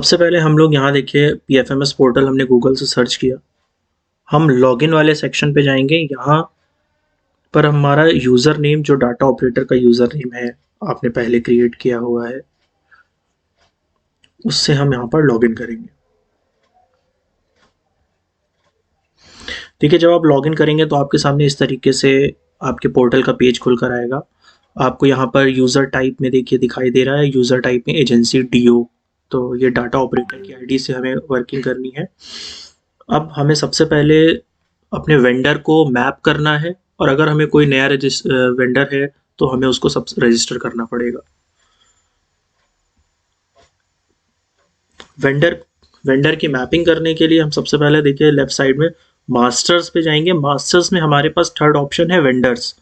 सबसे पहले हम लोग यहाँ देखिए पीएफएमएस पोर्टल हमने गूगल से सर्च किया। हम लॉगिन वाले सेक्शन पे जाएंगे। यहाँ पर हमारा यूज़र नेम जो डाटा ऑपरेटर का यूज़र नेम है आपने पहले क्रिएट किया हुआ है उससे हम यहाँ पर लॉगिन करेंगे। ठीक है, जब आप लॉगिन करेंगे तो आपके सामने इस तरीके से आपके पोर्टल का पेज खुल कर आएगा। आपको यहाँ पर यूज़र टाइप में देखिए दिखाई दे रहा है, यूज़र टाइप में एजेंसी डीओ, तो ये डाटा ऑपरेटर की आईडी से हमें वर्किंग करनी है। अब हमें सबसे पहले अपने वेंडर को मैप करना है और अगर हमें कोई नया वेंडर है तो हमें उसको सब रजिस्टर करना पड़ेगा। वेंडर की मैपिंग करने के लिए हम सबसे पहले देखिए लेफ्ट साइड में मास्टर्स पे जाएंगे। मास्टर्स में हमारे पास थर्ड ऑप्शन है वेंडर्स।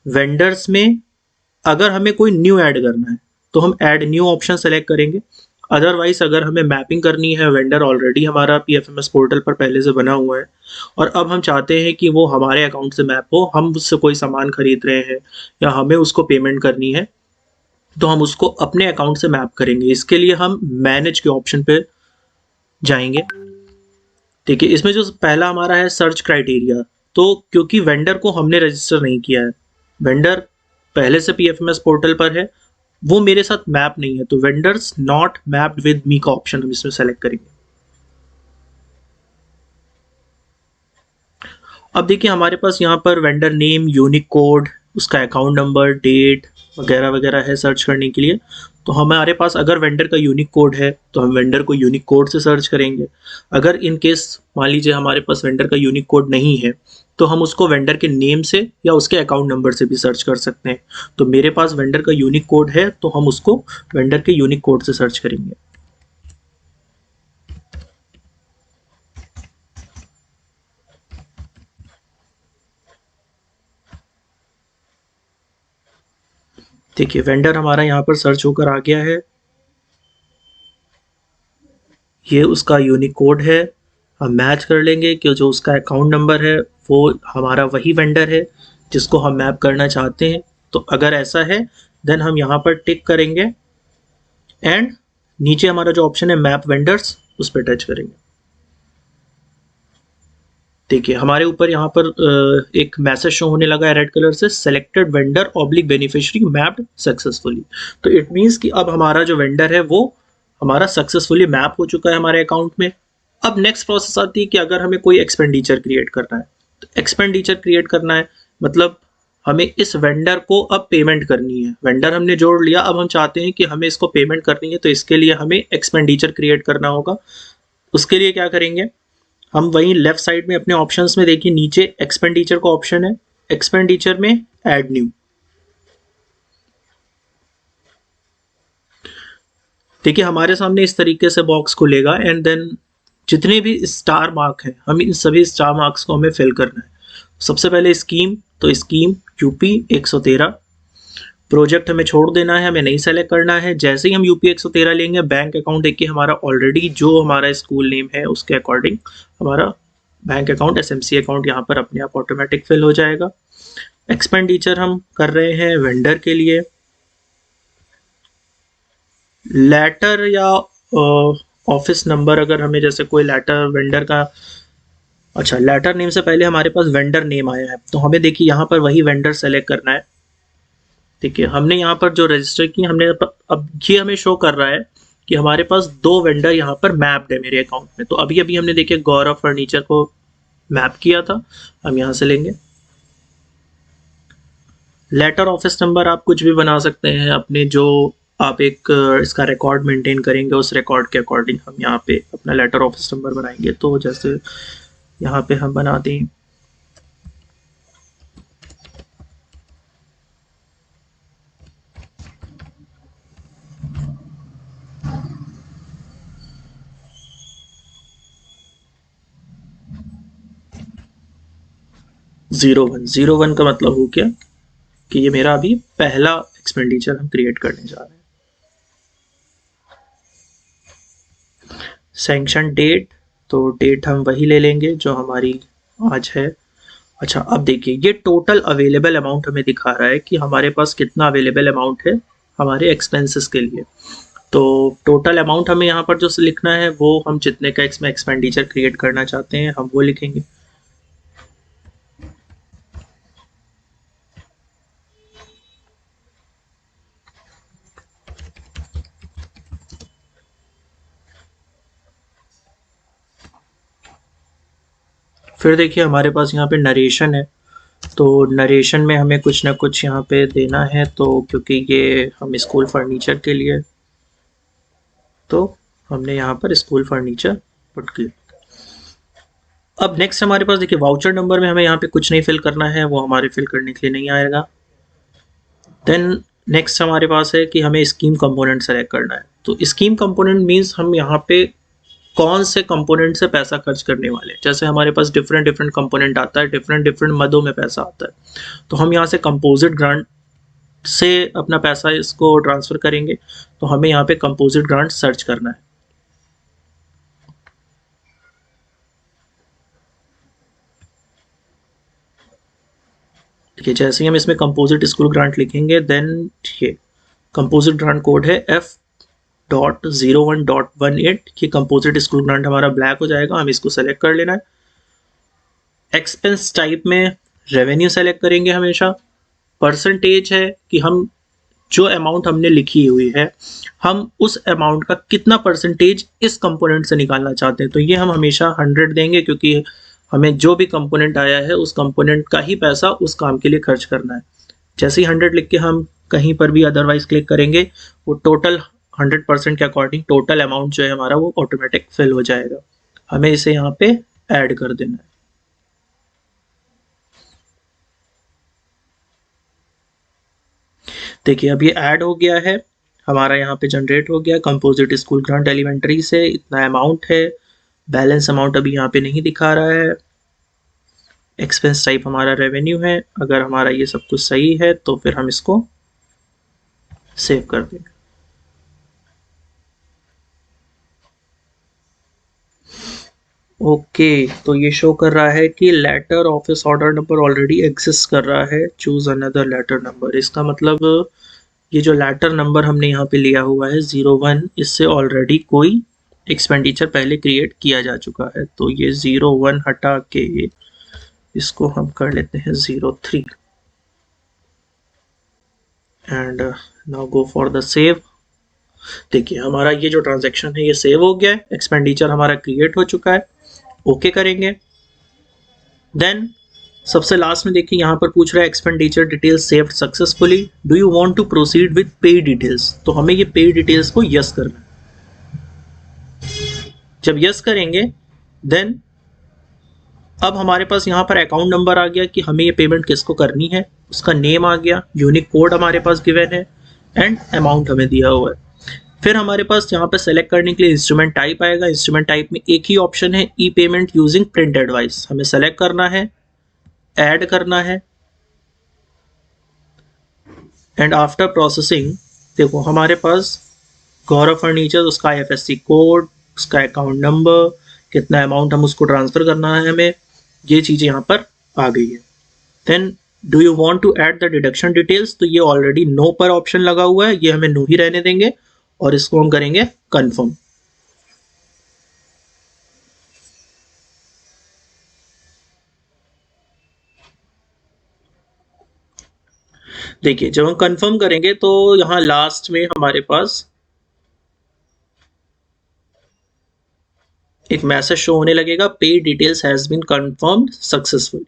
वेंडर्स में अगर हमें कोई न्यू ऐड करना है तो हम ऐड न्यू ऑप्शन सेलेक्ट करेंगे। अदरवाइज अगर हमें मैपिंग करनी है, वेंडर ऑलरेडी हमारा पीएफएमएस पोर्टल पर पहले से बना हुआ है और अब हम चाहते हैं कि वो हमारे अकाउंट से मैप हो, हम उससे कोई सामान खरीद रहे हैं या हमें उसको पेमेंट करनी है तो हम उसको अपने अकाउंट से मैप करेंगे। इसके लिए हम मैनेज के ऑप्शन पे जाएंगे। ठीक है, इसमें जो पहला हमारा है सर्च क्राइटेरिया, तो क्योंकि वेंडर को हमने रजिस्टर नहीं किया है, वेंडर पहले से पीएफएमएस पोर्टल पर है, वो मेरे साथ मैप नहीं है, तो vendors not mapped with me का ऑप्शन हम इसमें सेलेक्ट करेंगे। अब देखिए हमारे पास यहाँ पर वेंडर नेम, यूनिक कोड, उसका अकाउंट नंबर, डेट वगैरह वगैरह है सर्च करने के लिए। तो हमारे पास अगर वेंडर का यूनिक कोड है तो हम वेंडर को यूनिक कोड से सर्च करेंगे। अगर इन केस मान लीजिए हमारे पास वेंडर का यूनिक कोड नहीं है तो हम उसको वेंडर के नेम से या उसके अकाउंट नंबर से भी सर्च कर सकते हैं। तो मेरे पास वेंडर का यूनिक कोड है तो हम उसको वेंडर के यूनिक कोड से सर्च करेंगे। देखिए वेंडर हमारा यहाँ पर सर्च होकर आ गया है, ये उसका यूनिक कोड है। हम मैच कर लेंगे कि जो उसका अकाउंट नंबर है वो हमारा वही वेंडर है जिसको हम मैप करना चाहते हैं। तो अगर ऐसा है देन हम यहाँ पर टिक करेंगे एंड नीचे हमारा जो ऑप्शन है मैप वेंडर्स उस पर टच करेंगे। देखिए हमारे ऊपर यहाँ पर एक मैसेज शो होने लगा है रेड कलर से, selected vendor oblique beneficiary mapped successfully. तो इट मीन्स कि अब हमारा जो वेंडर है वो हमारा सक्सेसफुली मैप हो चुका है हमारे अकाउंट में। अब नेक्स्ट प्रोसेस आती है कि अगर हमें कोई एक्सपेंडिचर क्रिएट करना है, तो एक्सपेंडिचर क्रिएट करना है मतलब हमें इस वेंडर को अब पेमेंट करनी है। वेंडर हमने जोड़ लिया, अब हम चाहते हैं कि हमें इसको पेमेंट करनी है, तो इसके लिए हमें एक्सपेंडिचर क्रिएट करना होगा। उसके लिए क्या करेंगे, हम वहीं लेफ्ट साइड में अपने ऑप्शंस में देखिए नीचे एक्सपेंडिचर का ऑप्शन है, एक्सपेंडिचर में ऐड न्यू। देखिए हमारे सामने इस तरीके से बॉक्स खुलेगा एंड देन जितने भी स्टार मार्क हैं हम इन सभी स्टार मार्क्स को हमें फिल करना है। सबसे पहले स्कीम, तो स्कीम यूपी 113, प्रोजेक्ट हमें छोड़ देना है, हमें नहीं सेलेक्ट करना है। जैसे ही हम यूपी 113 लेंगे, बैंक अकाउंट देखिए हमारा ऑलरेडी जो हमारा स्कूल नेम है उसके अकॉर्डिंग हमारा बैंक अकाउंट एसएमसी अकाउंट यहाँ पर अपने आप ऑटोमेटिक फिल हो जाएगा। एक्सपेंडिचर हम कर रहे हैं वेंडर के लिए। लेटर या ऑफिस नंबर, अगर हमें जैसे कोई लेटर वेंडर का, अच्छा लेटर नेम से पहले हमारे पास वेंडर नेम आया है तो हमें देखिए यहाँ पर वही वेंडर सेलेक्ट करना है। ठीक है, हमने यहाँ पर जो रजिस्टर की हमने अब ये हमें शो कर रहा है कि हमारे पास दो वेंडर यहाँ पर मैप्ड है मेरे अकाउंट में। तो अभी अभी हमने देखिए गौरव फर्नीचर को मैप किया था, हम यहाँ से लेंगे। लेटर ऑफिस नंबर आप कुछ भी बना सकते हैं अपने, जो आप एक इसका रिकॉर्ड मेंटेन करेंगे उस रिकॉर्ड के अकॉर्डिंग हम यहाँ पे अपना लेटर ऑफिस नंबर बनाएंगे। तो जैसे यहाँ पे हम बना दें 01 का मतलब हो गया कि ये मेरा अभी पहला एक्सपेंडिचर हम क्रिएट करने जा रहे हैं। सैंक्शन डेट, तो डेट हम वही ले लेंगे जो हमारी आज है। अच्छा अब देखिए ये टोटल अवेलेबल अमाउंट हमें दिखा रहा है कि हमारे पास कितना अवेलेबल अमाउंट है हमारे एक्सपेंसेस के लिए। तो टोटल अमाउंट हमें यहाँ पर जो लिखना है वो हम जितने का इसमें एक्सपेंडिचर क्रिएट करना चाहते हैं हम वो लिखेंगे। फिर देखिए हमारे पास यहाँ पे नरेशन है, तो नरेशन में हमें कुछ ना कुछ यहाँ पे देना है, तो क्योंकि ये हम स्कूल फर्नीचर के लिए, तो हमने यहाँ पर स्कूल फर्नीचर पुट किया। अब नेक्स्ट हमारे पास देखिए वाउचर नंबर में हमें यहाँ पे कुछ नहीं फिल करना है, वो हमारे फिल करने के लिए नहीं आएगा। देन नेक्स्ट हमारे पास है कि हमें स्कीम कंपोनेंट सेलेक्ट करना है। तो स्कीम कंपोनेंट मीन्स हम यहाँ पे कौन से कंपोनेंट से पैसा खर्च करने वाले हैं। जैसे हमारे पास डिफरेंट डिफरेंट कंपोनेंट आता है, डिफरेंट डिफरेंट मदों में पैसा आता है, तो हम यहाँ से कंपोजिट ग्रांट से अपना पैसा इसको ट्रांसफर करेंगे। तो हमें यहाँ पे कंपोजिट ग्रांट सर्च करना है। देखिए जैसे ही हम इसमें कंपोजिट स्कूल ग्रांट लिखेंगे, देन ये कंपोजिट ग्रांट कोड है F.01.18। ये कंपोजिट स्कूल ग्रांट हमारा ब्लैक हो जाएगा, हम इसको सेलेक्ट कर लेना है। एक्सपेंस टाइप में रेवेन्यू सेलेक्ट करेंगे हमेशा। परसेंटेज है कि हम जो अमाउंट हमने लिखी हुई है, हम उस अमाउंट का कितना परसेंटेज इस कंपोनेंट से निकालना चाहते हैं, तो ये हम हमेशा 100 देंगे, क्योंकि हमें जो भी कंपोनेंट आया है उस कंपोनेंट का ही पैसा उस काम के लिए खर्च करना है। जैसे ही 100 लिख के हम कहीं पर भी अदरवाइज क्लिक करेंगे, वो टोटल 100% के अकॉर्डिंग टोटल अमाउंट जो है हमारा वो ऑटोमेटिक फिल हो जाएगा। हमें इसे यहाँ पे ऐड कर देना है। देखिए अब ये ऐड हो गया है, हमारा यहाँ पे जनरेट हो गया। कंपोजिट स्कूल ग्रांट एलिमेंट्री से इतना अमाउंट है, बैलेंस अमाउंट अभी यहाँ पे नहीं दिखा रहा है। एक्सपेंस टाइप हमारा रेवेन्यू है। अगर हमारा ये सब कुछ सही है तो फिर हम इसको सेव कर देंगे। ओके तो ये शो कर रहा है कि letter office order number already exist कर रहा है, चूज अनदर लेटर नंबर। इसका मतलब ये जो लेटर नंबर हमने यहाँ पे लिया हुआ है 01, इससे ऑलरेडी कोई एक्सपेंडिचर पहले क्रिएट किया जा चुका है। तो ये 01 हटा के इसको हम कर लेते हैं 03 and now go for the save. देखिए हमारा ये जो ट्रांजैक्शन है ये सेव हो गया है, एक्सपेंडिचर हमारा क्रिएट हो चुका है। ओके करेंगे। देन सबसे लास्ट में देखिए यहाँ पर पूछ रहा है expenditure details saved successfully, do you want to proceed with pay details. तो हमें ये पे डिटेल्स को यस करना है। जब यस करेंगे देन अब हमारे पास यहाँ पर अकाउंट नंबर आ गया कि हमें ये पेमेंट किसको करनी है, उसका नेम आ गया, यूनिक कोड हमारे पास गिवन है एंड अमाउंट हमें दिया हुआ है। फिर हमारे पास यहाँ पे सेलेक्ट करने के लिए इंस्ट्रूमेंट टाइप आएगा। इंस्ट्रूमेंट टाइप में एक ही ऑप्शन है ई पेमेंट यूजिंग प्रिंट एडवाइस, हमें सेलेक्ट करना है, ऐड करना है एंड आफ्टर प्रोसेसिंग देखो हमारे पास गौरव फर्नीचर, उसका IFSC कोड, उसका अकाउंट नंबर, कितना अमाउंट हम उसको ट्रांसफर करना है, हमें ये चीज़ें यहाँ पर आ गई है। Then do you want to add the deduction details, तो ये ऑलरेडी नो पर ऑप्शन लगा हुआ है, ये हमें नो ही रहने देंगे और इसको हम करेंगे कंफर्म। देखिए जब हम कंफर्म करेंगे तो यहाँ लास्ट में हमारे पास एक मैसेज शो होने लगेगा, pay details has been confirmed successful.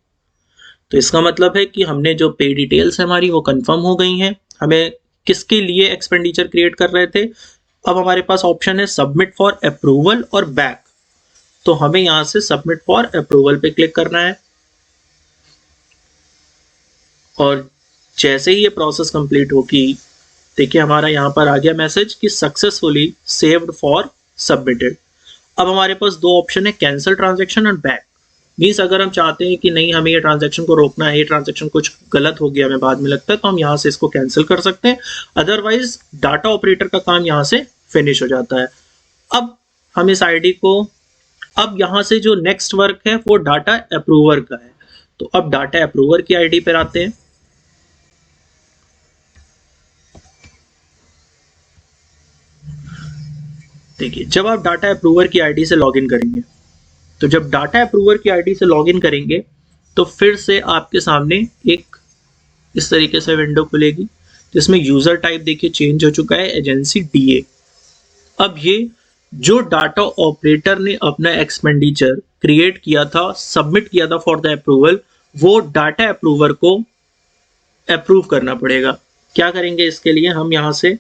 तो इसका मतलब है कि हमने जो पे डिटेल्स है हमारी वो कंफर्म हो गई हैं। हमें किसके लिए एक्सपेंडिचर क्रिएट कर रहे थे, अब हमारे पास ऑप्शन है सबमिट फॉर अप्रूवल और बैक, तो हमें यहाँ से सबमिट फॉर अप्रूवल पे क्लिक करना है और जैसे ही ये प्रोसेस कंप्लीट होगी देखिए हमारा यहाँ पर आ गया मैसेज कि सक्सेसफुली सेव्ड फॉर सबमिटेड। अब हमारे पास दो ऑप्शन है, कैंसिल ट्रांजेक्शन और बैक। मीन्स अगर हम चाहते हैं कि नहीं हमें ये ट्रांजेक्शन को रोकना है, ये ट्रांजेक्शन कुछ गलत हो गया हमें बाद में लगता है, तो हम यहाँ से इसको कैंसिल कर सकते हैं। अदरवाइज डाटा ऑपरेटर का काम यहाँ से फिनिश हो जाता है। अब हम इस आईडी को, अब यहाँ से जो नेक्स्ट वर्क है वो डाटा अप्रूवर का है, तो अब डाटा अप्रूवर की आईडी पर आते हैं। देखिए जब आप डाटा अप्रूवर की आईडी से लॉगिन करेंगे, तो जब डाटा अप्रूवर की आईडी से लॉगिन करेंगे तो फिर से आपके सामने एक इस तरीके से विंडो खुलेगी जिसमें यूजर टाइप देखिए चेंज हो चुका है एजेंसी डीए। अब ये जो डाटा ऑपरेटर ने अपना एक्सपेंडिचर क्रिएट किया था, सबमिट किया था फॉर द अप्रूवल, वो डाटा अप्रूवर को अप्रूव करना पड़ेगा। क्या करेंगे इसके लिए, हम यहाँ से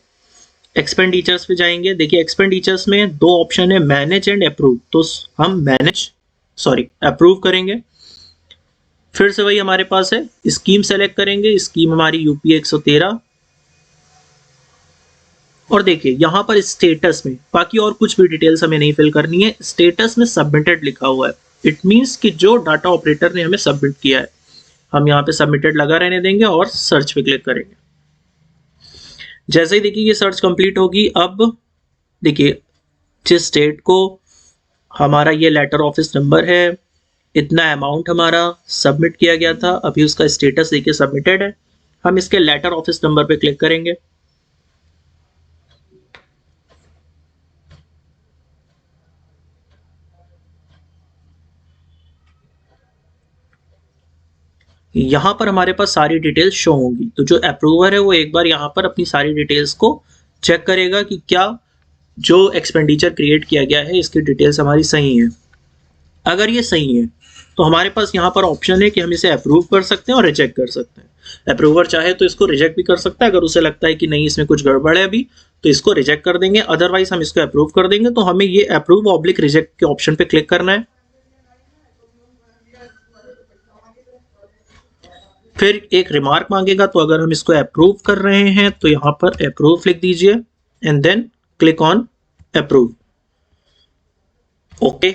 एक्सपेंडिचर्स पे जाएंगे। देखिए एक्सपेंडिचर्स में दो ऑप्शन है, मैनेज एंड अप्रूव। तो हम अप्रूव करेंगे। फिर से वही हमारे पास है, स्कीम सेलेक्ट करेंगे। स्कीम हमारी यूपी 113। और देखिए यहाँ पर स्टेटस में बाकी और कुछ भी डिटेल्स हमें नहीं फिल करनी है, स्टेटस में सबमिटेड लिखा हुआ है। इट मीन्स कि जो डाटा ऑपरेटर ने हमें सबमिट किया है, हम यहाँ पे सबमिटेड लगा रहने देंगे और सर्च पे क्लिक करेंगे। जैसे ही देखिए ये सर्च कंप्लीट होगी, अब देखिए जिस स्टेट को हमारा ये लेटर ऑफिस नंबर है, इतना अमाउंट हमारा सबमिट किया गया था, अभी उसका स्टेटस देखिए सबमिटेड है। हम इसके लेटर ऑफिस नंबर पे क्लिक करेंगे। यहाँ पर हमारे पास सारी डिटेल्स शो होंगी। तो जो अप्रूवर है वो एक बार यहाँ पर अपनी सारी डिटेल्स को चेक करेगा कि क्या जो एक्सपेंडिचर क्रिएट किया गया है इसकी डिटेल्स हमारी सही है। अगर ये सही है तो हमारे पास यहाँ पर ऑप्शन है कि हम इसे अप्रूव कर सकते हैं और रिजेक्ट कर सकते हैं। अप्रूवर चाहे तो इसको रिजेक्ट भी कर सकता है, अगर उसे लगता है कि नहीं इसमें कुछ गड़बड़ है अभी, तो इसको रिजेक्ट कर देंगे। अदरवाइज हम इसको अप्रूव कर देंगे। तो हमें ये अप्रूव ऑब्लिक रिजेक्ट के ऑप्शन पे क्लिक करना है। फिर एक रिमार्क मांगेगा, तो अगर हम इसको अप्रूव कर रहे हैं तो यहाँ पर अप्रूव लिख दीजिए and then click on approve. Okay,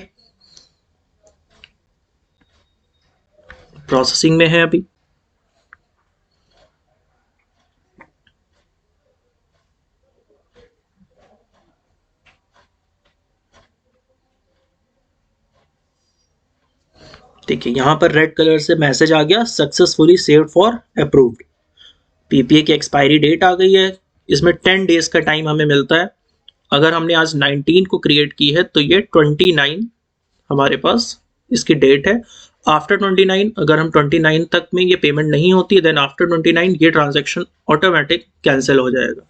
processing में है अभी। देखिए यहाँ पर रेड कलर से मैसेज आ गया, successfully saved for approved. PPA की एक्सपायरी डेट आ गई है। इसमें 10 डेज का टाइम हमें मिलता है। अगर हमने आज 19 को क्रिएट की है तो ये 29 हमारे पास इसकी डेट है। आफ्टर 29 अगर हम 29 तक में ये पेमेंट नहीं होती है, देन आफ्टर 29 ये ट्रांजैक्शन ऑटोमेटिक कैंसिल हो जाएगा।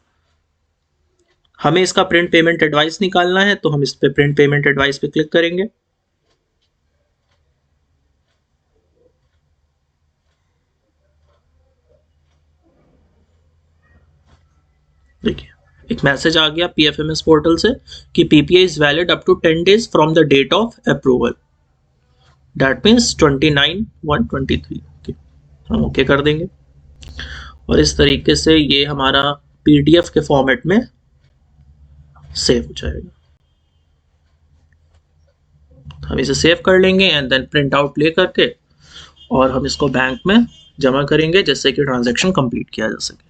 हमें इसका प्रिंट पेमेंट एडवाइस निकालना है, तो हम इस पे प्रिंट पेमेंट एडवाइस पे क्लिक करेंगे। देखिए एक मैसेज आ गया पीएफएमएस पोर्टल से कि PPA is valid up to 10 days from the date of approval, that means 29/1/23। हम ओके कर देंगे और इस तरीके से ये हमारा पीडीएफ के फॉर्मेट में सेव हो जाएगा। हम इसे सेव कर लेंगे एंड देन प्रिंट आउट ले करके और हम इसको बैंक में जमा करेंगे जिससे कि ट्रांजैक्शन कंप्लीट किया जा सके।